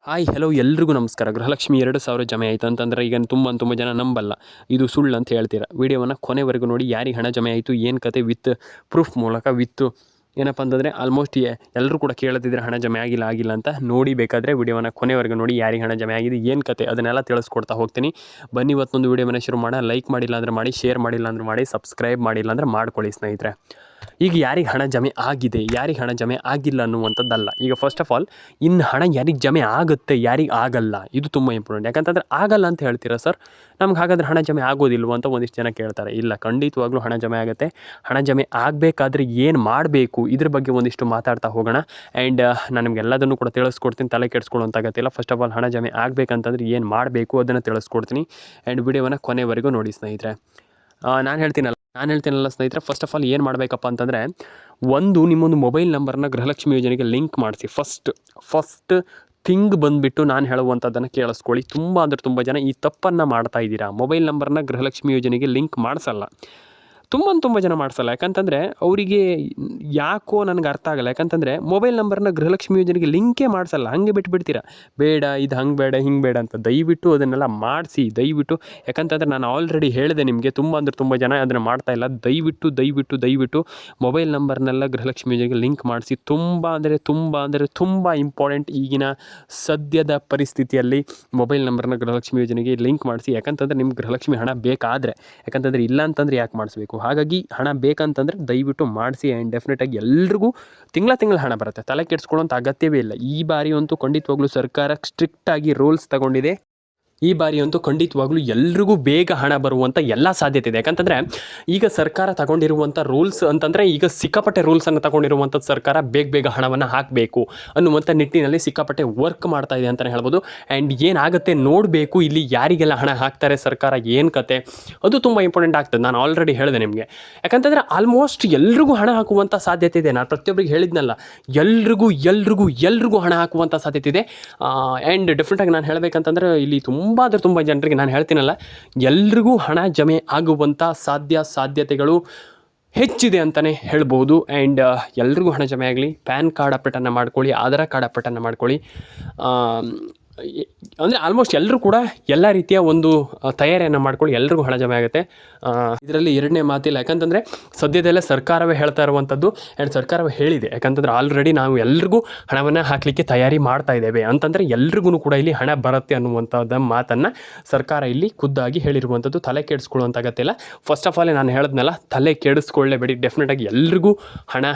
Hi hello ಎಲ್ರಿಗೂ ನಮಸ್ಕಾರ. ಗೃಹಲಕ್ಷ್ಮಿ 2,000 ಜಮೆ ಆಯಿತು ಅಂತಂದರೆ ಈಗ ತುಂಬ ಜನ ನಂಬಲ್ಲ, ಇದು ಸುಳ್ಳು ಅಂತ ಹೇಳ್ತೀರಾ. ವಿಡಿಯೋವನ್ನು ಕೊನೆವರೆಗೂ ನೋಡಿ, ಯಾರಿಗೆ ಹಣ ಜಮೆ ಆಯಿತು, ಏನು ಕತೆ, ವಿತ್ ಪ್ರೂಫ್ ಮೂಲಕ, ವಿತ್ ಏನಪ್ಪ ಅಂತಂದರೆ ಆಲ್ಮೋಸ್ಟ್ ಎಲ್ಲರೂ ಕೂಡ ಕೇಳ್ತಿದ್ರೆ ಹಣ ಜಮೆ ಆಗಿಲ್ಲ ಅಂತ. ನೋಡಿ ಬೇಕಾದರೆ ವಿಡಿಯೋವನ್ನು ಕೊನೆವರೆಗೂ ನೋಡಿ, ಯಾರಿಗೆ ಹಣ ಜಮೆ ಆಗಿದೆ, ಏನು ಕತೆ ಅದನ್ನೆಲ್ಲ ತಿಳಿಸ್ಕೊಡ್ತಾ ಹೋಗ್ತೀನಿ. ಬನ್ನಿ ಇವತ್ತೊಂದು ವಿಡಿಯೋವನ್ನು ಶುರು ಮಾಡೋಣ. ಲೈಕ್ ಮಾಡಿಲ್ಲ ಅಂದರೆ ಮಾಡಿ, ಶೇರ್ ಮಾಡಿಲ್ಲ ಅಂದರೆ ಮಾಡಿ, ಸಬ್ಸ್ಕ್ರೈಬ್ ಮಾಡಿಲ್ಲ ಅಂದರೆ ಮಾಡ್ಕೊಳ್ಳಿ ಸ್ನೇಹಿತರೆ. ಈಗ ಯಾರಿಗೆ ಹಣ ಜಮೆ ಆಗಿದೆ, ಯಾರಿಗೆ ಹಣ ಜಮೆ ಆಗಿಲ್ಲ ಅನ್ನುವಂಥದ್ದಲ್ಲ. ಈಗ ಫಸ್ಟ್ ಆಫ್ ಆಲ್ ಹಣ ಯಾರಿಗೆ ಜಮೆ ಆಗುತ್ತೆ, ಯಾರಿಗೆ ಆಗಲ್ಲ, ಇದು ತುಂಬ ಇಂಪಾರ್ಟೆಂಟ್. ಯಾಕಂತಂದರೆ ಆಗಲ್ಲ ಅಂತ ಹೇಳ್ತೀರಾ ಸರ್, ನಮ್ಗೆ ಹಾಗಾದರೆ ಹಣ ಜಮೆ ಆಗೋದಿಲ್ವ ಅಂತ ಒಂದಿಷ್ಟು ಜನ ಕೇಳ್ತಾರೆ. ಇಲ್ಲ, ಖಂಡಿತವಾಗ್ಲೂ ಹಣ ಜಮೆ ಆಗುತ್ತೆ. ಹಣ ಜಮೆ ಆಗಬೇಕಾದ್ರೆ ಏನು ಮಾಡಬೇಕು, ಇದ್ರ ಬಗ್ಗೆ ಒಂದಿಷ್ಟು ಮಾತಾಡ್ತಾ ಹೋಗೋಣ. ಆ್ಯಂಡ್ ನಾನು ನಿಮಗೆಲ್ಲದನ್ನು ಕೂಡ ತಿಳಿಸ್ಕೊಡ್ತೀನಿ, ತಲೆ ಕೆಡಿಸ್ಕೊಳ್ಳೋಂತಾಗತ್ತಿಲ್ಲ. ಫಸ್ಟ್ ಆಫ್ ಆಲ್ ಹಣ ಜಮೆ ಆಗಬೇಕಂತಂದ್ರೆ ಏನು ಮಾಡಬೇಕು ಅದನ್ನು ತಿಳಿಸ್ಕೊಡ್ತೀನಿ. ಆ್ಯಂಡ್ ವಿಡಿಯೋವನ್ನು ಕೊನೆವರೆಗೂ ನೋಡಿ ಸ್ನೇಹಿತರೆ. ನಾನು ಹೇಳ್ತೀನಲ್ಲ ಸ್ನೇಹಿತರೆ, ಫಸ್ಟ್ ಆಫ್ ಆಲ್ ಏನು ಮಾಡಬೇಕಪ್ಪ ಅಂತಂದರೆ, ನಿಮ್ಮೊಂದು ಮೊಬೈಲ್ ನಂಬರ್ನ ಗೃಹಲಕ್ಷ್ಮಿ ಯೋಜನೆಗೆ ಲಿಂಕ್ ಮಾಡಿಸಿ. ಫಸ್ಟ್ ಥಿಂಗ್ ಬಂದುಬಿಟ್ಟು ನಾನು ಹೇಳುವಂಥದ್ದನ್ನು ಕೇಳಿಸ್ಕೊಳ್ಳಿ. ತುಂಬ ಜನ ಈ ತಪ್ಪನ್ನು ಮಾಡ್ತಾ ಇದ್ದೀರಾ. ಮೊಬೈಲ್ ನಂಬರ್ನ ಗೃಹಲಕ್ಷ್ಮಿ ಯೋಜನೆಗೆ ಲಿಂಕ್ ಮಾಡಿಸಲ್ಲ. ತುಂಬ ಜನ ಮಾಡಿಸಲ್ಲ. ಯಾಕಂತಂದರೆ ಅವರಿಗೆ ಯಾಕೋ ನನಗೆ ಅರ್ಥ ಆಗಲ್ಲ. ಯಾಕಂತಂದರೆ ಮೊಬೈಲ್ ನಂಬರ್ನ ಗೃಹಲಕ್ಷ್ಮಿ ಯೋಜನೆಗೆ ಲಿಂಕೇ ಮಾಡಿಸಲ್ಲ, ಹಾಗೆ ಬಿಟ್ಬಿಡ್ತೀರಾ. ಬೇಡ, ಇದು ಹಂಗೆ ಬೇಡ, ಹಿಂಗೆ ಬೇಡ ಅಂತ. ದಯವಿಟ್ಟು ಅದನ್ನೆಲ್ಲ ಮಾಡಿಸಿ, ದಯವಿಟ್ಟು. ಯಾಕಂತಂದರೆ ನಾನು ಆಲ್ರೆಡಿ ಹೇಳಿದೆ ನಿಮಗೆ, ತುಂಬ ಜನ ಅದನ್ನು ಮಾಡ್ತಾಯಿಲ್ಲ. ದಯವಿಟ್ಟು ಮೊಬೈಲ್ ನಂಬರ್ನೆಲ್ಲ ಗೃಹಲಕ್ಷ್ಮಿ ಯೋಜನೆಗೆ ಲಿಂಕ್ ಮಾಡಿಸಿ. ತುಂಬ ಇಂಪಾರ್ಟೆಂಟ್ ಈಗಿನ ಸದ್ಯದ ಪರಿಸ್ಥಿತಿಯಲ್ಲಿ ಮೊಬೈಲ್ ನಂಬರ್ನ ಗೃಹಲಕ್ಷ್ಮಿ ಯೋಜನೆಗೆ ಲಿಂಕ್ ಮಾಡಿಸಿ. ಯಾಕಂತಂದರೆ ನಿಮ್ಗೆ ಗೃಹಲಕ್ಷ್ಮಿ ಹಣ ಬೇಕಾದರೆ, ಯಾಕಂತಂದರೆ ಇಲ್ಲ ಅಂತಂದರೆ ಯಾಕೆ ಮಾಡಿಸ್ಬೇಕು. ಹಾಗಾಗಿ ಹಣ ಬೇಕಂತಂದರೆ ದಯವಿಟ್ಟು ಮಾಡಿಸಿ. ಆ್ಯಂಡ್ ಡೆಫಿನೆಟಾಗಿ ಎಲ್ರಿಗೂ ತಿಂಗಳ ಹಣ ಬರುತ್ತೆ, ತಲೆ ಕೆಡಿಸ್ಕೊಳ್ಳೋಂಥ ಅಗತ್ಯವೇ ಇಲ್ಲ. ಈ ಬಾರಿ ಅಂತೂ ಖಂಡಿತವಾಗ್ಲೂ ಸರ್ಕಾರ ಸ್ಟ್ರಿಕ್ಟಾಗಿ ರೂಲ್ಸ್ ತಗೊಂಡಿದೆ. ಈ ಬಾರಿ ಅಂತೂ ಖಂಡಿತವಾಗ್ಲೂ ಎಲ್ರಿಗೂ ಬೇಗ ಹಣ ಬರುವಂಥ ಎಲ್ಲ ಸಾಧ್ಯತೆ ಇದೆ. ಯಾಕಂತಂದರೆ ಈಗ ಸರ್ಕಾರ ತಗೊಂಡಿರುವಂಥ ರೂಲ್ಸ್ ಅಂತಂದರೆ, ಈಗ ಸಿಕ್ಕಾಪಟ್ಟೆ ರೂಲ್ಸನ್ನು ತಗೊಂಡಿರುವಂಥದ್ದು ಸರ್ಕಾರ ಬೇಗ ಹಣವನ್ನು ಹಾಕಬೇಕು ಅನ್ನುವಂಥ ನಿಟ್ಟಿನಲ್ಲಿ ಸಿಕ್ಕಾಪಟ್ಟೆ ವರ್ಕ್ ಮಾಡ್ತಾ ಇದೆ ಅಂತಲೇ ಹೇಳ್ಬೋದು. ಆ್ಯಂಡ್ ಏನಾಗುತ್ತೆ ನೋಡಬೇಕು, ಇಲ್ಲಿ ಯಾರಿಗೆಲ್ಲ ಹಣ ಹಾಕ್ತಾರೆ ಸರ್ಕಾರ, ಏನು ಕತೆ, ಅದು ತುಂಬ ಇಂಪಾರ್ಟೆಂಟ್ ಆಗ್ತದೆ. ನಾನು ಆಲ್ರೆಡಿ ಹೇಳಿದೆ ನಿಮಗೆ. ಯಾಕಂತಂದರೆ ಆಲ್ಮೋಸ್ಟ್ ಎಲ್ರಿಗೂ ಹಣ ಹಾಕುವಂಥ ಸಾಧ್ಯತೆ ಇದೆ. ನಾನು ಪ್ರತಿಯೊಬ್ಬರಿಗೆ ಹೇಳಿದ್ನಲ್ಲ, ಎಲ್ರಿಗೂ ಹಣ ಹಾಕುವಂಥ ಸಾಧ್ಯತೆ ಇದೆ. ಆ್ಯಂಡ್ ಡೆಫಿನೆಟಾಗಿ ನಾನು ಹೇಳಬೇಕಂತಂದರೆ, ಇಲ್ಲಿ ತುಂಬ ಜನರಿಗೆ ನಾನು ಹೇಳ್ತೀನಲ್ಲ, ಎಲ್ರಿಗೂ ಹಣ ಜಮೆ ಆಗುವಂಥ ಸಾಧ್ಯತೆಗಳು ಹೆಚ್ಚಿದೆ ಅಂತಲೇ ಹೇಳ್ಬೋದು. ಆ್ಯಂಡ್ ಎಲ್ರಿಗೂ ಹಣ ಜಮೆ ಆಗಲಿ. ಪ್ಯಾನ್ ಕಾರ್ಡ್ ಅಪ್ಡೇಟನ್ನು ಮಾಡ್ಕೊಳ್ಳಿ, ಆಧಾರ್ ಕಾರ್ಡ್ ಅಪ್ಡೇಟನ್ನು ಮಾಡ್ಕೊಳ್ಳಿ. ಅಂದರೆ ಆಲ್ಮೋಸ್ಟ್ ಎಲ್ಲರೂ ಕೂಡ ಎಲ್ಲ ರೀತಿಯ ಒಂದು ತಯಾರಿಯನ್ನು ಮಾಡ್ಕೊಳ್ಳಿ, ಎಲ್ರಿಗೂ ಹಣ ಜಮೆ ಆಗುತ್ತೆ. ಇದರಲ್ಲಿ ಎರಡನೇ ಮಾತಿಲ್ಲ. ಯಾಕಂತಂದರೆ ಸದ್ಯದಲ್ಲೇ ಸರ್ಕಾರವೇ ಹೇಳ್ತಾ ಇರುವಂಥದ್ದು. ಆ್ಯಂಡ್ ಸರ್ಕಾರವೇ ಹೇಳಿದೆ. ಯಾಕಂತಂದರೆ ಆಲ್ರೆಡಿ ನಾವು ಎಲ್ರಿಗೂ ಹಣವನ್ನು ಹಾಕಲಿಕ್ಕೆ ತಯಾರಿ ಮಾಡ್ತಾ ಇದ್ದೇವೆ ಅಂತಂದರೆ ಎಲ್ರಿಗೂ ಕೂಡ ಇಲ್ಲಿ ಹಣ ಬರುತ್ತೆ ಅನ್ನುವಂಥದ್ದು ಮಾತನ್ನು ಸರ್ಕಾರ ಇಲ್ಲಿ ಖುದ್ದಾಗಿ ಹೇಳಿರುವಂಥದ್ದು. ತಲೆ ಕೆಡಿಸ್ಕೊಳ್ಳುವಂಥ ಅಗತ್ಯ ಇಲ್ಲ. ಫಸ್ಟ್ ಆಫ್ ಆಲ್ ನಾನು ಹೇಳಿದ್ನಲ್ಲ, ತಲೆ ಕೆಡಿಸ್ಕೊಳ್ಳೇಬೇಡಿ. ಡೆಫಿನೆಟಾಗಿ ಎಲ್ರಿಗೂ ಹಣ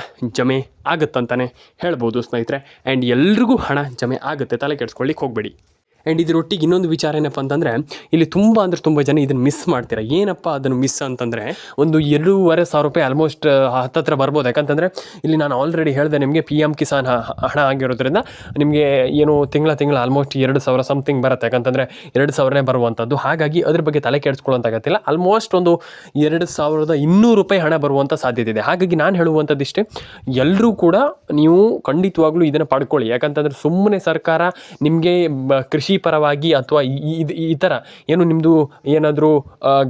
ಜಮೆ ಆಗುತ್ತಂತಲೇ ಹೇಳ್ಬೋದು ಸ್ನೇಹಿತರೆ. ಆ್ಯಂಡ್ ಎಲ್ರಿಗೂ ಹಣ ಜಮೆ ಆಗುತ್ತೆ, ತಲೆ ಕೆಡಿಸ್ಕೊಳ್ಳಿಕ್ಕೆ ಹೋಗಬೇಡಿ. ಆ್ಯಂಡ್ ಇದರೊಟ್ಟಿಗೆ ಇನ್ನೊಂದು ವಿಚಾರ ಏನಪ್ಪ ಅಂತಂದರೆ, ಇಲ್ಲಿ ತುಂಬ ಜನ ಇದನ್ನು ಮಿಸ್ ಮಾಡ್ತೀರಾ. ಏನಪ್ಪ ಅದನ್ನು ಮಿಸ್ ಅಂತಂದರೆ, ಒಂದು 2,500 ರೂಪಾಯಿ ಆಲ್ಮೋಸ್ಟ್ ಹತ್ತತ್ರ ಬರ್ಬೋದು. ಯಾಕಂತಂದರೆ ಇಲ್ಲಿ ನಾನು ಆಲ್ರೆಡಿ ಹೇಳಿದೆ ನಿಮಗೆ, PM ಕಿಸಾನ್ ಹಣ ಆಗಿರೋದ್ರಿಂದ ನಿಮಗೆ ಏನು ತಿಂಗಳ ಆಲ್ಮೋಸ್ಟ್ 2,000 ಸಮಥಿಂಗ್ ಬರುತ್ತೆ. ಯಾಕಂತಂದರೆ 2,000ನೇ ಬರುವಂಥದ್ದು. ಹಾಗಾಗಿ ಅದ್ರ ಬಗ್ಗೆ ತಲೆ ಕೆಡಿಸ್ಕೊಳ್ಳೋಂತಾಗತ್ತಿಲ್ಲ. ಆಲ್ಮೋಸ್ಟ್ ಒಂದು 2,200 ರೂಪಾಯಿ ಹಣ ಬರುವಂಥ ಸಾಧ್ಯತೆ ಇದೆ. ಹಾಗಾಗಿ ನಾನು ಹೇಳುವಂಥದ್ದು ಇಷ್ಟೇ, ಎಲ್ಲರೂ ಕೂಡ ನೀವು ಖಂಡಿತವಾಗ್ಲೂ ಇದನ್ನು ಪಡ್ಕೊಳ್ಳಿ. ಯಾಕಂತಂದರೆ ಸುಮ್ಮನೆ ಸರ್ಕಾರ ನಿಮಗೆ ಕೃಷಿ ಪರವಾಗಿ ಅಥವಾ ಈ ಥರ ಏನು ನಿಮ್ಮದು ಏನಾದರೂ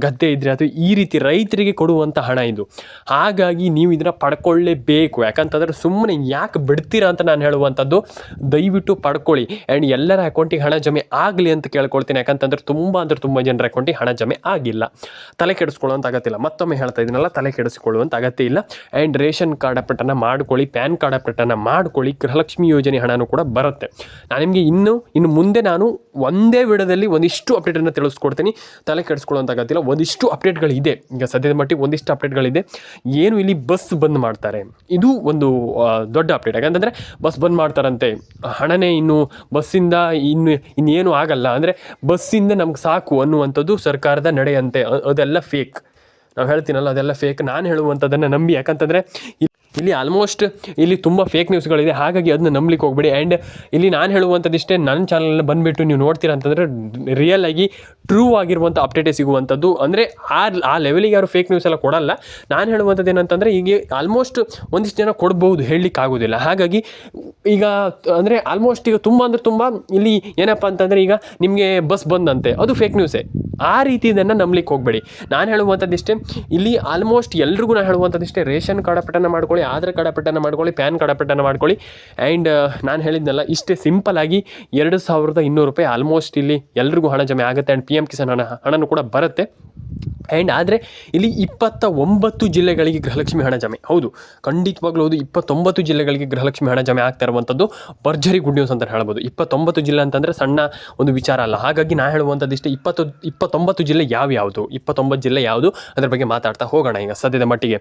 ಗದ್ದೆ ಇದ್ದರೆ ಅಥವಾ ಈ ರೀತಿ ರೈತರಿಗೆ ಕೊಡುವಂಥ ಹಣ ಇದು. ಹಾಗಾಗಿ ನೀವು ಇದನ್ನು ಪಡ್ಕೊಳ್ಳೇಬೇಕು. ಯಾಕಂತಂದರೆ ಸುಮ್ಮನೆ ಯಾಕೆ ಬಿಡ್ತೀರಾ ಅಂತ ನಾನು ಹೇಳುವಂಥದ್ದು. ದಯವಿಟ್ಟು ಪಡ್ಕೊಳ್ಳಿ. ಆ್ಯಂಡ್ ಎಲ್ಲರ ಅಕೌಂಟಿಗೆ ಹಣ ಜಮೆ ಆಗಲಿ ಅಂತ ಕೇಳ್ಕೊಳ್ತೀನಿ. ಯಾಕಂತಂದರೆ ತುಂಬ ಜನರ ಅಕೌಂಟಿಗೆ ಹಣ ಜಮೆ ಆಗಿಲ್ಲ. ತಲೆ ಕೆಡಿಸ್ಕೊಳ್ಳುವಂಥ ಅಗತ್ಯ ಇಲ್ಲ. ಮತ್ತೊಮ್ಮೆ ಹೇಳ್ತಾ ಇದ್ದೀನಲ್ಲ, ತಲೆ ಕೆಡಿಸಿಕೊಳ್ಳುವಂಥ ಅಗತ್ಯ ಇಲ್ಲ. ಆ್ಯಂಡ್ ರೇಷನ್ ಕಾರ್ಡ್ ಅಪ್ಡೇಟನ್ನು ಮಾಡ್ಕೊಳ್ಳಿ, ಪ್ಯಾನ್ ಕಾರ್ಡ್ ಅಪ್ಡೇಟನ್ನು ಮಾಡ್ಕೊಳ್ಳಿ. ಗೃಹಲಕ್ಷ್ಮಿ ಯೋಜನೆ ಹಣನೂ ಕೂಡ ಬರುತ್ತೆ. ನಾನು ನಿಮಗೆ ಇನ್ನು ಮುಂದೆ ನಾನು ಒಂದೇ ವಿಡಿಯೋದಲ್ಲಿ ಒಂದಿಷ್ಟು ಅಪ್ಡೇಟನ್ನು ತಿಳಿಸ್ಕೊಡ್ತೀನಿ. ತಲೆ ಕೆಡಿಸ್ಕೊಳ್ಳೋಂಥ ಅಗತ್ಯ ಇಲ್ಲ. ಒಂದಿಷ್ಟು ಅಪ್ಡೇಟ್ಗಳಿದೆ. ಈಗ ಸದ್ಯದ ಮಟ್ಟಿಗೆ ಒಂದಿಷ್ಟು ಅಪ್ಡೇಟ್ಗಳಿದೆ. ಏನು ಇಲ್ಲಿ ಬಸ್ ಬಂದ್ ಮಾಡ್ತಾರೆ, ಇದು ಒಂದು ದೊಡ್ಡ ಅಪ್ಡೇಟ್. ಯಾಕಂತಂದರೆ ಬಸ್ ಬಂದ್ ಮಾಡ್ತಾರಂತೆ, ಹಣನೇ ಇನ್ನು ಬಸ್ಸಿಂದ ಇನ್ನೇನು ಆಗಲ್ಲ, ಅಂದರೆ ಬಸ್ಸಿಂದ ನಮ್ಗೆ ಸಾಕು ಅನ್ನುವಂಥದ್ದು ಸರ್ಕಾರದ ನಡೆಯಂತೆ. ಅದೆಲ್ಲ ಫೇಕ್. ನಾವು ಹೇಳ್ತೀನಲ್ಲ, ಅದೆಲ್ಲ ಫೇಕ್. ನಾನು ಹೇಳುವಂಥದ್ದನ್ನು ನಂಬಿ. ಯಾಕಂತಂದರೆ ಇಲ್ಲಿ ಆಲ್ಮೋಸ್ಟ್ ಇಲ್ಲಿ ತುಂಬ ಫೇಕ್ ನ್ಯೂಸ್ಗಳಿದೆ. ಹಾಗಾಗಿ ಅದನ್ನ ನಂಬಲಿಕ್ಕೆ ಹೋಗ್ಬೇಡಿ. ಆ್ಯಂಡ್ ಇಲ್ಲಿ ನಾನು ಹೇಳುವಂಥದ್ದು ಇಷ್ಟೇ, ನನ್ನ ಚಾನಲಲ್ಲಿ ಬಂದುಬಿಟ್ಟು ನೀವು ನೋಡ್ತೀರಾ ಅಂತಂದರೆ ರಿಯಲ್ ಆಗಿ ಟ್ರೂ ಆಗಿರುವಂಥ ಅಪ್ಡೇಟೇ ಸಿಗುವಂಥದ್ದು. ಅಂದರೆ ಆ ಲೆವೆಲಿಗೆ ಯಾರು ಫೇಕ್ ನ್ಯೂಸ್ ಎಲ್ಲ ಕೊಡಲ್ಲ. ನಾನು ಹೇಳುವಂಥದ್ದು ಏನಂತಂದರೆ ಈಗ ಆಲ್ಮೋಸ್ಟ್ ಒಂದಿಷ್ಟು ಜನ ಕೊಡ್ಬೋದು, ಹೇಳಲಿಕ್ಕೆ ಆಗೋದಿಲ್ಲ. ಹಾಗಾಗಿ ಈಗ ಅಂದರೆ ಆಲ್ಮೋಸ್ಟ್ ಈಗ ತುಂಬ ಅಂದರೆ ತುಂಬ ಇಲ್ಲಿ ಏನಪ್ಪ ಅಂತಂದರೆ ಈಗ ನಿಮಗೆ ಬಸ್ ಬಂದಂತೆ ಅದು ಫೇಕ್ ನ್ಯೂಸೇ. ಆ ರೀತಿ ಇದನ್ನು ನಂಬಲಿಕ್ಕೆ ಹೋಗಬೇಡಿ. ನಾನು ಹೇಳುವಂಥದ್ದಿಷ್ಟೇ, ಇಲ್ಲಿ ಆಲ್ಮೋಸ್ಟ್ ಎಲ್ರಿಗೂ ನಾನು ಹೇಳುವಂಥದ್ದಿಷ್ಟೇ, ರೇಷನ್ ಕಾರ್ಡ್ ಅಪ್ಡೇಟನ್ನು ಮಾಡ್ಕೊಳ್ಳಿ, ಆಧಾರ್ ಕಾರ್ಡ್ ಅಪ್ಡೇಟನ್ನು ಮಾಡ್ಕೊಳ್ಳಿ, ಪ್ಯಾನ್ ಕಾರ್ಡ್ ಅಪ್ಡೇಟನ್ನು ಮಾಡ್ಕೊಳ್ಳಿ. ಆ್ಯಂಡ್ ನಾನು ಹೇಳಿದ್ನಲ್ಲ ಇಷ್ಟೇ ಸಿಂಪಲ್ಲಾಗಿ 2200 ರೂಪಾಯಿ ಆಲ್ಮೋಸ್ಟ್ ಇಲ್ಲಿ ಎಲ್ರಿಗೂ ಹಣ ಜಮೆ ಆಗುತ್ತೆ. ಆ್ಯಂಡ್ PM ಕಿಸಾನ್ ಹಣನೂ ಕೂಡ ಬರುತ್ತೆ. ಆ್ಯಂಡ್ ಆದರೆ ಇಲ್ಲಿ 29 ಜಿಲ್ಲೆಗಳಿಗೆ ಗೃಹಲಕ್ಷ್ಮಿ ಹಣ ಜಮೆ. ಹೌದು, ಖಂಡಿತವಾಗ್ಲೂ ಹೌದು, 29 ಜಿಲ್ಲೆಗಳಿಗೆ ಗೃಹಲಕ್ಷ್ಮಿ ಹಣ ಜಮೆ ಆಗ್ತಾ ಇರುವಂಥದ್ದು ಭರ್ಜರಿ ಗುಡ್ ನ್ಯೂಸ್ ಅಂತ ಹೇಳ್ಬೋದು. 29 ಜಿಲ್ಲೆ ಅಂತಂದರೆ ಸಣ್ಣ ಒಂದು ವಿಚಾರ ಅಲ್ಲ. ಹಾಗಾಗಿ ನಾನು ಹೇಳುವಂಥದ್ದು ಇಷ್ಟೇ, 29 ಜಿಲ್ಲೆ ಯಾವುದು, 29 ಜಿಲ್ಲೆ ಯಾವುದು, ಅದ್ರ ಬಗ್ಗೆ ಮಾತಾಡ್ತಾ ಹೋಗೋಣ. ಈಗ ಸದ್ಯದ ಮಟ್ಟಿಗೆ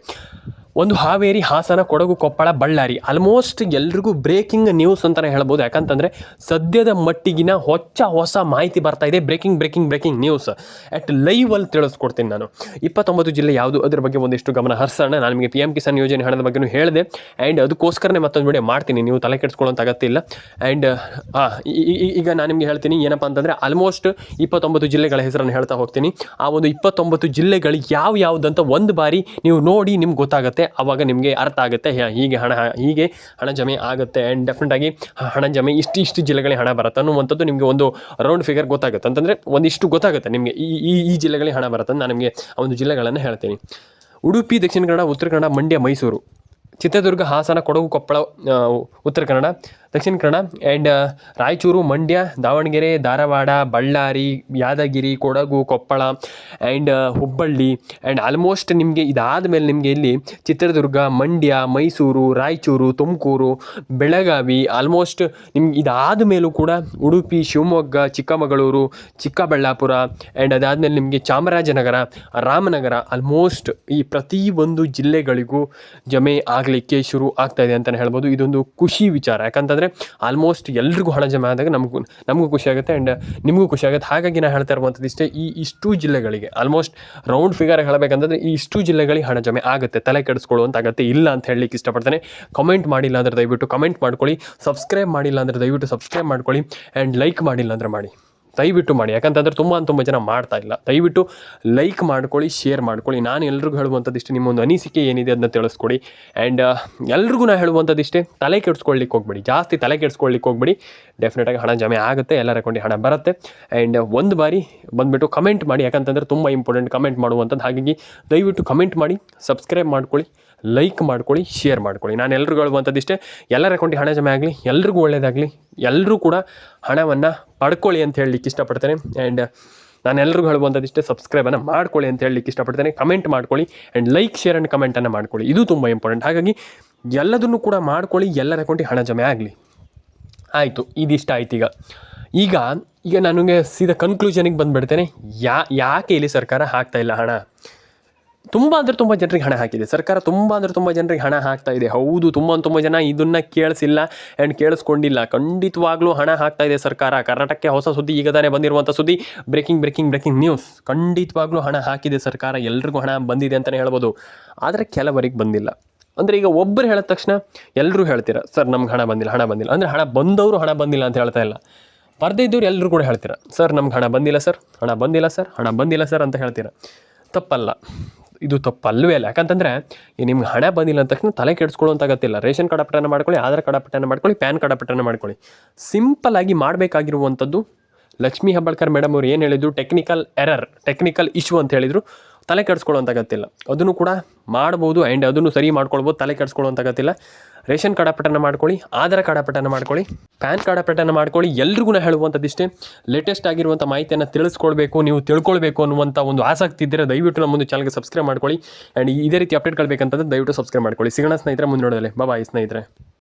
ಒಂದು ಹಾವೇರಿ, ಹಾಸನ, ಕೊಡಗು, ಕೊಪ್ಪಳ, ಬಳ್ಳಾರಿ ಆಲ್ಮೋಸ್ಟ್ ಎಲ್ರಿಗೂ ಬ್ರೇಕಿಂಗ್ ನ್ಯೂಸ್ ಅಂತಲೇ ಹೇಳ್ಬೋದು. ಯಾಕಂತಂದರೆ ಸದ್ಯದ ಮಟ್ಟಿಗಿನ ಹೊಸ ಮಾಹಿತಿ ಬರ್ತಾ ಇದೆ. ಬ್ರೇಕಿಂಗ್ ನ್ಯೂಸ್ ಅಟ್ ಲೈವಲ್ಲಿ ತಿಳಿಸ್ಕೊಡ್ತೀನಿ ನಾನು. 29 ಜಿಲ್ಲೆ ಯಾವುದು ಅದ್ರ ಬಗ್ಗೆ ಒಂದಿಷ್ಟು ಗಮನ ಹರಿಸೋಣ. ನಾನು ನಿಮಗೆ PM ಕಿಸಾನ್ ಯೋಜನೆ ಹಣದ ಬಗ್ಗೆಯೂ ಹೇಳಿದೆ. ಆ್ಯಂಡ್ ಅದಕ್ಕೋಸ್ಕರನೇ ಮತ್ತೊಂದು ವಿಡಿಯೋ ಮಾಡ್ತೀನಿ, ನೀವು ತಲೆ ಕೆಡಿಸ್ಕೊಳ್ಳೋಂಥ ಅಗತ್ಯ ಇಲ್ಲ. ಆ್ಯಂಡ್ ಈಗ ನಾನು ನಿಮಗೆ ಹೇಳ್ತೀನಿ ಏನಪ್ಪ ಅಂತಂದರೆ ಆಲ್ಮೋಸ್ಟ್ 29 ಜಿಲ್ಲೆಗಳ ಹೆಸರನ್ನು ಹೇಳ್ತಾ ಹೋಗ್ತೀನಿ. ಆ ಒಂದು 29 ಜಿಲ್ಲೆಗಳು ಯಾವುದಂತ ಒಂದು ಬಾರಿ ನೀವು ನೋಡಿ ನಿಮ್ಗೆ ಗೊತ್ತಾಗುತ್ತೆ. ಆವಾಗ ನಿಮಗೆ ಅರ್ಥ ಆಗುತ್ತೆ, ಹೀಗೆ ಹಣ ಜಮೆ ಆಗುತ್ತೆ. ಆ್ಯಂಡ್ ಡೆಫಿನೆಟಾಗಿ ಹಣ ಜಮೆ ಇಷ್ಟು ಜಿಲ್ಲೆಗಳಿಗೆ ಹಣ ಬರುತ್ತೆ ಅನ್ನುವಂಥದ್ದು ನಿಮಗೆ ಒಂದು ರೌಂಡ್ ಫಿಗರ್ ಗೊತ್ತಾಗುತ್ತೆ. ಅಂತಂದರೆ ಒಂದಿಷ್ಟು ಗೊತ್ತಾಗುತ್ತೆ ನಿಮಗೆ ಈ ಜಿಲ್ಲೆಗಳಿಗೆ ಹಣ ಬರುತ್ತೆ. ನಾನು ನಿಮಗೆ ಆ ಒಂದು ಜಿಲ್ಲೆಗಳನ್ನು ಹೇಳ್ತೀನಿ. Udupi, Dakshina Kannada, Uttara Kannada, Mandya, Mysuru, Chitradurga, Hassan, Kodagu, Koppal, Uttara Kannada, Dakshina Kannada, and Raichur, Mandya, Davanagere, Dharwad, Ballari, Yadgir, Kodagu, Koppal, and Hubballi. And almost ನಿಮಗೆ ಇದಾದ ಮೇಲೆ ನಿಮಗೆ ಇಲ್ಲಿ ಚಿತ್ರದುರ್ಗ, ಮಂಡ್ಯ, ಮೈಸೂರು, ರಾಯಚೂರು, ತುಮಕೂರು, ಬೆಳಗಾವಿ, ಆಲ್ಮೋಸ್ಟ್ ನಿಮ್ಗೆ ಇದಾದ ಮೇಲೂ ಕೂಡ ಉಡುಪಿ, ಶಿವಮೊಗ್ಗ, ಚಿಕ್ಕಮಗಳೂರು, ಚಿಕ್ಕಬಳ್ಳಾಪುರ, ಆ್ಯಂಡ್ ಅದಾದಮೇಲೆ ನಿಮಗೆ ಚಾಮರಾಜನಗರ, ರಾಮನಗರ, ಆಲ್ಮೋಸ್ಟ್ ಈ ಪ್ರತಿಯೊಂದು ಜಿಲ್ಲೆಗಳಿಗೂ ಜಮೆ ಆಗಲಿಕ್ಕೆ ಶುರು ಆಗ್ತಾಯಿದೆ ಅಂತಲೇ ಹೇಳ್ಬೋದು. ಇದೊಂದು ಖುಷಿ ವಿಚಾರ. ಯಾಕಂತಂದರೆ ಆಲ್ಮೋಸ್ಟ್ ಎಲ್ರಿಗೂ ಹಣ ಜಮೆ ಆದಾಗ ನಮಗೂ ಖುಷಿ ಆಗುತ್ತೆ ಆ್ಯಂಡ್ ನಿಮಗೂ ಖುಷಿ ಆಗುತ್ತೆ. ಹಾಗಾಗಿ ನಾನು ಹೇಳ್ತಾ ಇರುವಂಥದ್ದು ಇಷ್ಟೇ, ಇಷ್ಟು ಜಿಲ್ಲೆಗಳಿಗೆ ಆಲ್ಮೋಸ್ಟ್ ರೌಂಡ್ ಫಿಗರ್ ಹೇಳಬೇಕಂತಂದರೆ ಇಷ್ಟು ಜಿಲ್ಲೆಗಳಿಗೆ ಹಣ ಜಮೆ ಆಗುತ್ತೆ. ತಲೆ ಕೆಡಿಸ್ಕೊಳ್ಳುವಂಥ ಅಗತ್ಯ ಇಲ್ಲ ಅಂತ ಹೇಳಲಿಕ್ಕೆ ಇಷ್ಟಪಡ್ತೇನೆ. ಕಮೆಂಟ್ ಮಾಡಿಲ್ಲ ಅಂದರೆ ದಯವಿಟ್ಟು ಕಮೆಂಟ್ ಮಾಡ್ಕೊಳ್ಳಿ. ಸಬ್ಸ್ಕ್ರೈಬ್ ಮಾಡಿಲ್ಲ ಅಂದರೆ ದಯವಿಟ್ಟು ಸಬ್ಸ್ಕ್ರೈಬ್ ಮಾಡ್ಕೊಳ್ಳಿ. ಆ್ಯಂಡ್ ಲೈಕ್ ಮಾಡಿಲ್ಲ ಅಂದರೆ ಮಾಡಿ, ದಯವಿಟ್ಟು ಮಾಡಿ. ಯಾಕಂತಂದರೆ ತುಂಬ ಜನ ಮಾಡ್ತಾ ಇಲ್ಲ. ದಯವಿಟ್ಟು ಲೈಕ್ ಮಾಡ್ಕೊಳ್ಳಿ, ಶೇರ್ ಮಾಡ್ಕೊಳ್ಳಿ. ನಾನು ಎಲ್ರಿಗೂ ಹೇಳುವಂಥದ್ದಿಷ್ಟೇ, ನಿಮ್ಮೊಂದು ಅನಿಸಿಕೆ ಏನಿದೆ ಅದನ್ನ ತಿಳಿಸ್ಕೊಡಿ. ಆ್ಯಂಡ್ ಎಲ್ರಿಗೂ ನಾನು ಹೇಳುವಂಥದ್ದಿಷ್ಟೇ, ತಲೆ ಕೆಡಿಸ್ಕೊಳ್ಳಿಕ್ಕೆ ಹೋಗ್ಬೇಡಿ, ಜಾಸ್ತಿ ತಲೆ ಕೆಡಿಸ್ಕೊಳ್ಳಿಕ್ಕೆ ಹೋಗ್ಬೇಡಿ. ಡೆಫಿನೆಟಾಗಿ ಹಣ ಜಮೆ ಆಗುತ್ತೆ, ಎಲ್ಲರ ಅಕೌಂಟಿಗೆ ಹಣ ಬರುತ್ತೆ. ಆ್ಯಂಡ್ ಒಂದು ಬಾರಿ ಬಂದುಬಿಟ್ಟು ಕಮೆಂಟ್ ಮಾಡಿ. ಯಾಕಂತಂದರೆ ತುಂಬ ಇಂಪಾರ್ಟೆಂಟ್ ಕಮೆಂಟ್ ಮಾಡುವಂಥದ್ದು. ಹಾಗಾಗಿ ದಯವಿಟ್ಟು ಕಮೆಂಟ್ ಮಾಡಿ, ಸಬ್ಸ್ಕ್ರೈಬ್ ಮಾಡ್ಕೊಳ್ಳಿ, ಲೈಕ್ ಮಾಡ್ಕೊಳ್ಳಿ, ಶೇರ್ ಮಾಡ್ಕೊಳ್ಳಿ. ನಾನು ಎಲ್ರಿಗೂ ಹೇಳುವಂಥದ್ದಿಷ್ಟೇ, ಎಲ್ಲರ ಅಕೌಂಟಿಗೆ ಹಣ ಜಮೆ ಆಗಲಿ, ಎಲ್ರಿಗೂ ಒಳ್ಳೆಯದಾಗಲಿ, ಎಲ್ಲರೂ ಕೂಡ ಹಣವನ್ನು ಪಡ್ಕೊಳ್ಳಿ ಅಂತ ಹೇಳಲಿಕ್ಕೆ ಇಷ್ಟಪಡ್ತೇನೆ. ಆ್ಯಂಡ್ ನಾನು ಎಲ್ರಿಗೂ ಹೇಳುವಂಥದ್ದಿಷ್ಟೇ, ಸಬ್ಸ್ಕ್ರೈಬನ್ನು ಮಾಡ್ಕೊಳ್ಳಿ ಅಂತ ಹೇಳಲಿಕ್ಕೆ ಇಷ್ಟಪಡ್ತೇನೆ. ಕಮೆಂಟ್ ಮಾಡ್ಕೊಳ್ಳಿ ಆ್ಯಂಡ್ ಲೈಕ್, ಶೇರ್ ಆ್ಯಂಡ್ ಕಮೆಂಟನ್ನು ಮಾಡ್ಕೊಳ್ಳಿ. ಇದು ತುಂಬ ಇಂಪಾರ್ಟೆಂಟ್. ಹಾಗಾಗಿ ಎಲ್ಲದನ್ನು ಕೂಡ ಮಾಡ್ಕೊಳ್ಳಿ, ಎಲ್ಲರ ಅಕೌಂಟಿಗೆ ಹಣ ಜಮೆ ಆಗಲಿ. ಆಯಿತು, ಇದಿಷ್ಟ ಆಯ್ತು. ಈಗ ನನಗೆ ಸೀದಾ ಕನ್ಕ್ಲೂಷನಿಗೆ ಬಂದುಬಿಡ್ತೇನೆ. ಯಾಕೆ ಇಲ್ಲಿ ಸರ್ಕಾರ ಹಾಕ್ತಾಯಿಲ್ಲ ಹಣ? ತುಂಬ ಜನರಿಗೆ ಹಣ ಹಾಕಿದೆ ಸರ್ಕಾರ. ತುಂಬ ಜನರಿಗೆ ಹಣ ಹಾಕ್ತಾ ಇದೆ. ಹೌದು, ತುಂಬ ಜನ ಇದನ್ನು ಕೇಳಿಸಿಲ್ಲ ಆ್ಯಂಡ್ ಕೇಳಿಸ್ಕೊಂಡಿಲ್ಲ. ಖಂಡಿತವಾಗ್ಲೂ ಹಣ ಹಾಕ್ತಾ ಇದೆ ಸರ್ಕಾರ. ಕರ್ನಾಟಕಕ್ಕೆ ಹೊಸ ಸುದ್ದಿ, ಈಗ ತಾನೇ ಬಂದಿರುವಂಥ ಸುದ್ದಿ, ಬ್ರೇಕಿಂಗ್ ನ್ಯೂಸ್. ಖಂಡಿತವಾಗ್ಲೂ ಹಣ ಹಾಕಿದೆ ಸರ್ಕಾರ. ಎಲ್ರಿಗೂ ಹಣ ಬಂದಿದೆ ಅಂತಲೇ ಹೇಳ್ಬೋದು. ಆದರೆ ಕೆಲವರಿಗೆ ಬಂದಿಲ್ಲ. ಅಂದರೆ ಈಗ ಒಬ್ಬರು ಹೇಳಿದ ತಕ್ಷಣ ಎಲ್ಲರೂ ಹೇಳ್ತೀರ, ಸರ್ ನಮ್ಗೆ ಹಣ ಬಂದಿಲ್ಲ. ಅಂದರೆ ಹಣ ಬಂದವರು ಹಣ ಬಂದಿಲ್ಲ ಅಂತ ಹೇಳ್ತಾ ಇಲ್ಲ. ಬರದೇ ಇದ್ದವ್ರು ಎಲ್ಲರೂ ಕೂಡ ಹೇಳ್ತೀರ, ಸರ್ ನಮ್ಗೆ ಹಣ ಬಂದಿಲ್ಲ ಸರ್ ಅಂತ ಹೇಳ್ತೀರ. ತಪ್ಪಲ್ಲ, ಇದು ತಪ್ಪಲ್ಲವೇ ಅಲ್ಲ. ಯಾಕಂತಂದರೆ ನಿಮ್ಗೆ ಹಣ ಬಂದಿಲ್ಲ ಅಂದ ತಕ್ಷಣ ತಲೆ ಕೆಡಿಸ್ಕೊಳ್ಳುವಂಥ ಅಗತ್ಯ. ರೇಷನ್ ಕಾರ್ಡ್ ಅಪ್ಡೇಟ್ ಮಾಡ್ಕೊಳ್ಳಿ, ಆಧಾರ್ ಕಾರ್ಡ್ ಅಪ್ಡೇಟ್ ಮಾಡ್ಕೊಳ್ಳಿ, ಪ್ಯಾನ್ ಕಾರ್ಡ್ ಅಪ್ಡೇಟ್ ಮಾಡ್ಕೊಳ್ಳಿ. ಸಿಂಪಲ್ಲಾಗಿ ಮಾಡಬೇಕಾಗಿರುವಂಥದ್ದು, ಲಕ್ಷ್ಮೀ ಹೆಬ್ಬಾಳ್ಕರ್ ಮೇಡಮ್ ಅವರು ಏನು ಹೇಳಿದ್ರು, ಟೆಕ್ನಿಕಲ್ ಇಶ್ಯೂ ಅಂತ ಹೇಳಿದರು. ತಲೆ ಕೆಡಿಸ್ಕೊಳ್ಳುವಂಥ ಅಗತ್ಯ. ಅದನ್ನು ಕೂಡ ಮಾಡ್ಬೋದು ಆ್ಯಂಡ್ ಅದನ್ನು ಸರಿ ಮಾಡ್ಕೊಳ್ಬೋದು. ತಲೆ ಕೆಡಿಸ್ಕೊಳ್ಳುವಂಥ ಅಗತ್ಯ. ರೇಷನ್ ಕಾರ್ಡ್ ಅಪ್ಡೇಟ್ ಮಾಡ್ಕೊಳ್ಳಿ, ಆಧಾರ್ ಕಾರ್ಡ್ ಅಪ್ಡೇಟ್ ಮಾಡ್ಕೊಳ್ಳಿ, ಪ್ಯಾನ್ ಕಾರ್ಡ್ ಅಪ್ಡೇಟ್ ಮಾಡ್ಕೊಳ್ಳಿ. ಎಲ್ರಿಗೂ ಹೇಳುವಂಥದ್ದಿಷ್ಟೇ, ಲೇಟೆಸ್ಟ್ ಆಗಿರುವಂಥ ಮಾಹಿತಿಯನ್ನು ತಿಳಿಸ್ಕೊಳ್ಬೇಕು, ನೀವು ತಿಳ್ಕೊಳ್ಬೇಕು ಅನ್ನುವಂಥ ಒಂದು ಆಸಕ್ತಿ ಇದ್ದರೆ ದಯವಿಟ್ಟು ನಮ್ಮೊಂದು ಚಾನಲ್ಗೆ ಸಬ್ಸ್ಕ್ರೈಬ್ ಮಾಡ್ಕೊಳ್ಳಿ. ಆ್ಯಂಡ್ ಇದೇ ರೀತಿ ಅಪ್ಡೇಟ್ಗಳು ಬೇಕಂತಂದರೆ ದಯವಿಟ್ಟು ಸಬ್ಸ್ಕ್ರೈಬ್ ಮಾಡ್ಕೊಳ್ಳಿ. ಸಿಗೋಣ ಸ್ನೇಹಿತರೆ ಮುಂದೆ ನೋಡೋದಲ್ಲೇ. ಬಾಯ್ ಸ್ನೇಹಿತರೆ.